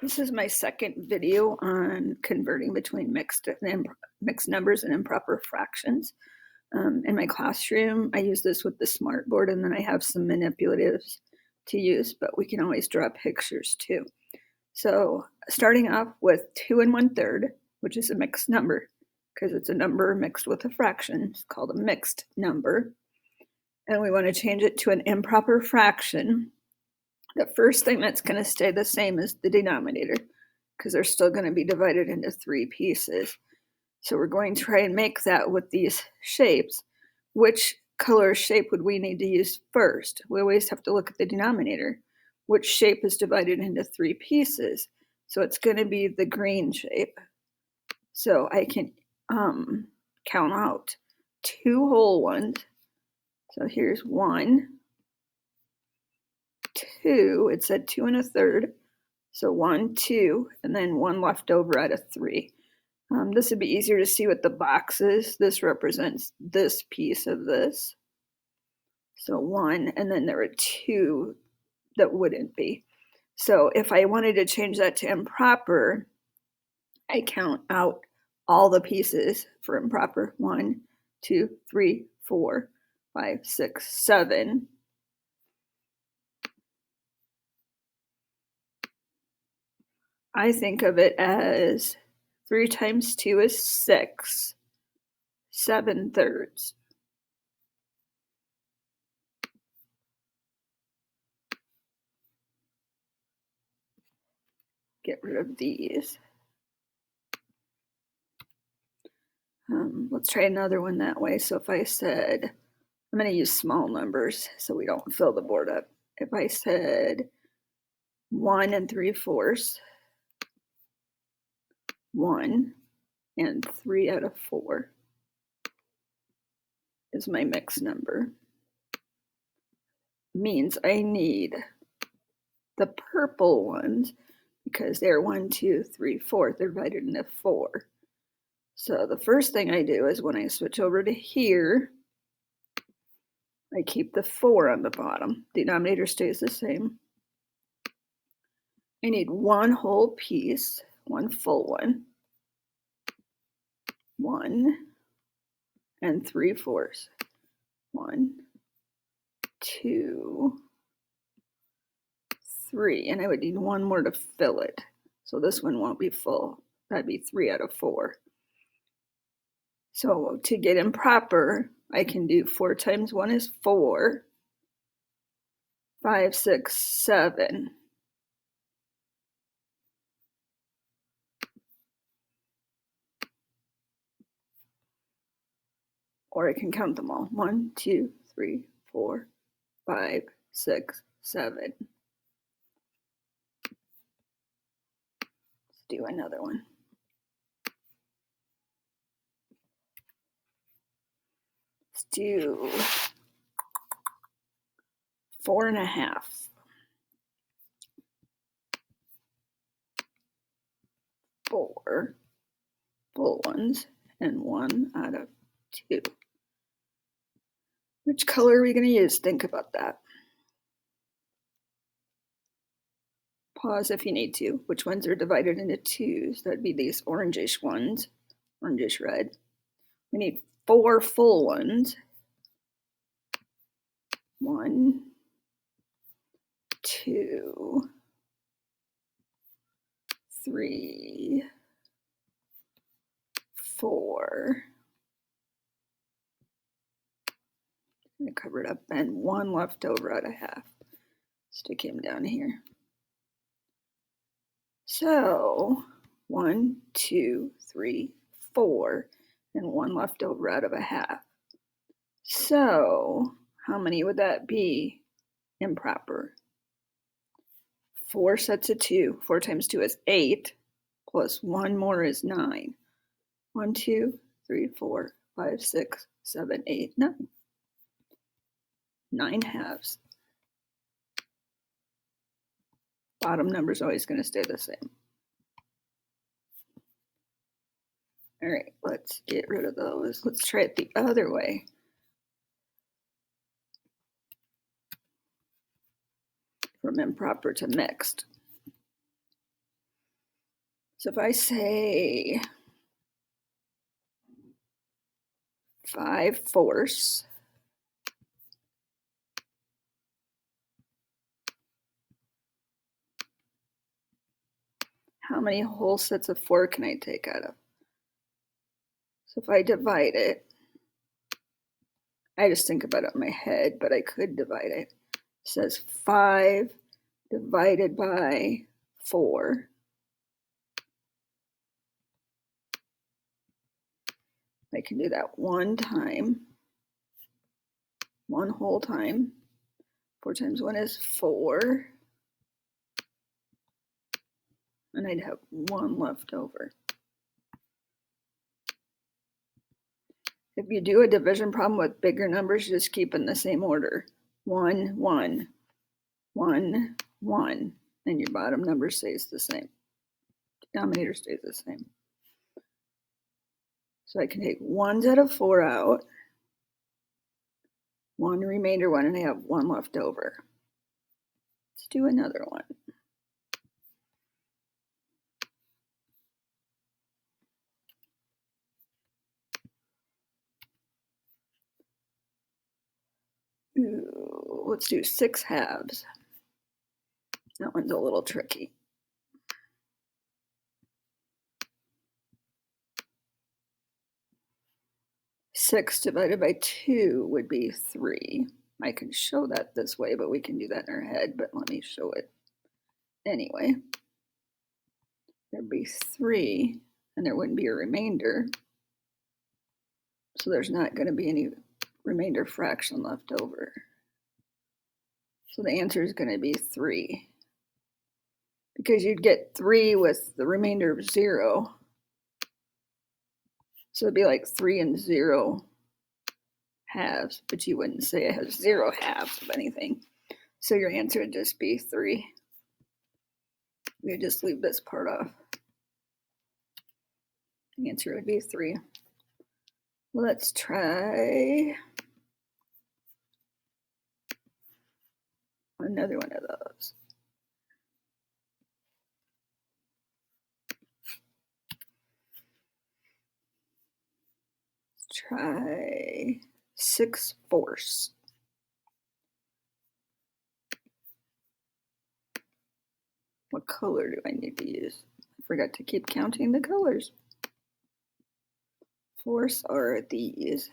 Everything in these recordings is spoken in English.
This is my second video on converting between mixed numbers and improper fractions. In my classroom, I use this with the smartboard, and then I have some manipulatives to use, but we can always draw pictures too. So starting off with 2 1/3, which is a mixed number, because it's a number mixed with a fraction. It's called a mixed number. And we want to change it to an improper fraction. The first thing that's going to stay the same is the denominator, because they're still going to be divided into 3 pieces. So we're going to try and make that with these shapes. Which color shape would we need to use first? We always have to look at the denominator. Which shape is divided into 3 pieces? So it's going to be the green shape. So I can count out 2 whole ones. So here's 1, 2, it said 2 1/3. So 1, 2, and then 1 left over out of 3. This would be easier to see with the boxes. This represents this piece of this. So 1, and then there are 2 that wouldn't be. So if I wanted to change that to improper, I count out all the pieces for improper. 1, 2, 3, 4, 5, 6, 7. I think of it as 3 times 2 is 6, 7/3. Get rid of these. Let's try another one that way. So if I said, I'm going to use small numbers so we don't fill the board up. If I said 1 3/4, 1 and 3 out of 4 is my mixed number. Means I need the purple ones because they're 1, 2, 3, 4. They're divided into 4. So the first thing I do is when I switch over to here, I keep the 4 on the bottom. Denominator stays the same. I need 1 whole piece, 1 full one. 1 3/4. 1, 2, 3. And I would need 1 more to fill it. So this one won't be full. That'd be 3 out of 4. So to get improper, I can do 4 times 1 is 4, 5, 6, 7. Or I can count them all. 1, 2, 3, 4, 5, 6, 7. Let's do another one. Let's do 4 1/2. 4 full ones and 1 out of 2. Which color are we going to use? Think about that. Pause if you need to. Which ones are divided into 2s? That'd be these orangish ones, orangish red. We need 4 full ones. 1, 2, 3, 4. I'm going to cover it up, and 1 left over out of half. Stick him down here. So 1, 2, 3, 4, and 1 left over out of a half. So how many would that be improper? 4 sets of 2. 4 times 2 is 8, plus 1 more is 9. 1, 2, 3, 4, 5, 6, 7, 8, 9. 9 halves. Bottom number is always going to stay the same. All right, let's get rid of those. Let's try it the other way. From improper to mixed. So if I say 5/4, how many whole sets of 4 can I take out of? So if I divide it, I just think about it in my head, but I could divide it. It says 5 divided by 4. I can do that one time, one whole time. 4 times 1 is 4. And I'd have 1 left over. If you do a division problem with bigger numbers, just keep in the same order. 1, 1, 1, 1, and your bottom number stays the same. Denominator stays the same. So I can take 1s out of 4 out, 1 remainder 1, and I have 1 left over. Let's do another one. Ooh, let's do 6/2. That one's a little tricky. 6 divided by 2 would be 3. I can show that this way, but we can do that in our head, but let me show it anyway. There'd be 3, and there wouldn't be a remainder. So there's not going to be any remainder fraction left over. So the answer is going to be 3. Because you'd get 3 with the remainder of 0. So it'd be like 3 and 0 halves, but you wouldn't say it has 0 halves of anything. So your answer would just be 3. We just leave this part off. The answer would be 3. Let's try another one of those. Let's try 6/4. What color do I need to use? I forgot to keep counting the colors. 4s are these.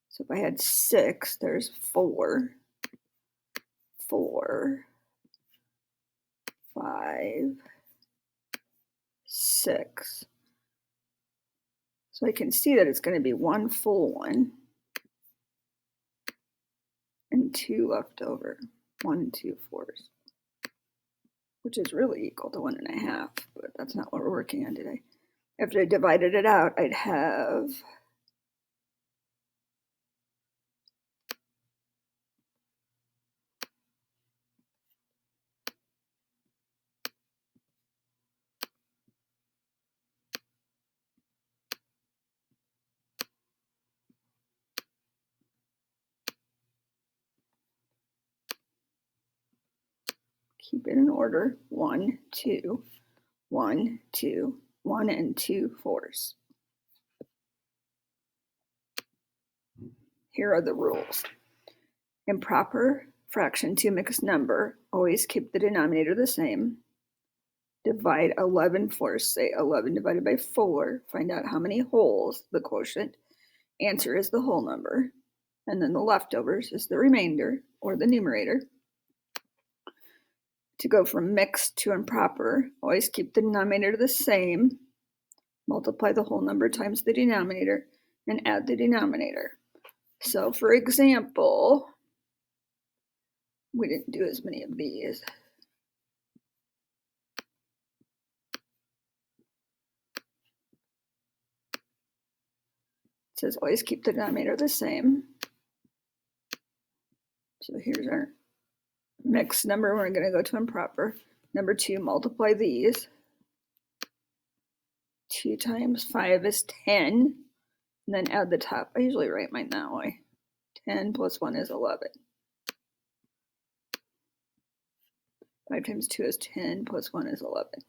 So if I had 6, there's 4, 4, 5, 6. So I can see that it's going to be 1 full one and 2 left over. 1 and 2 4s, which is really equal to 1.5, but that's not what we're working on today. After I divided it out, I'd have keep it in order. 1, 2, 1, 2, 1 and 2 4s. Here are the rules. Improper fraction to mixed number, always keep the denominator the same. Divide 11/4, say 11 divided by 4, find out how many wholes, the quotient. Answer is the whole number, and then the leftovers is the remainder, or the numerator. To go from mixed to improper, always keep the denominator the same, multiply the whole number times the denominator, and add the denominator. So for example, we didn't do as many of these. It says always keep the denominator the same. So here's our mixed number. We're going to go to improper. Number 2, multiply these. 2 times 5 is 10. And then add the top. I usually write mine that way. 10 plus 1 is 11. 5 times 2 is 10 plus 1 is 11.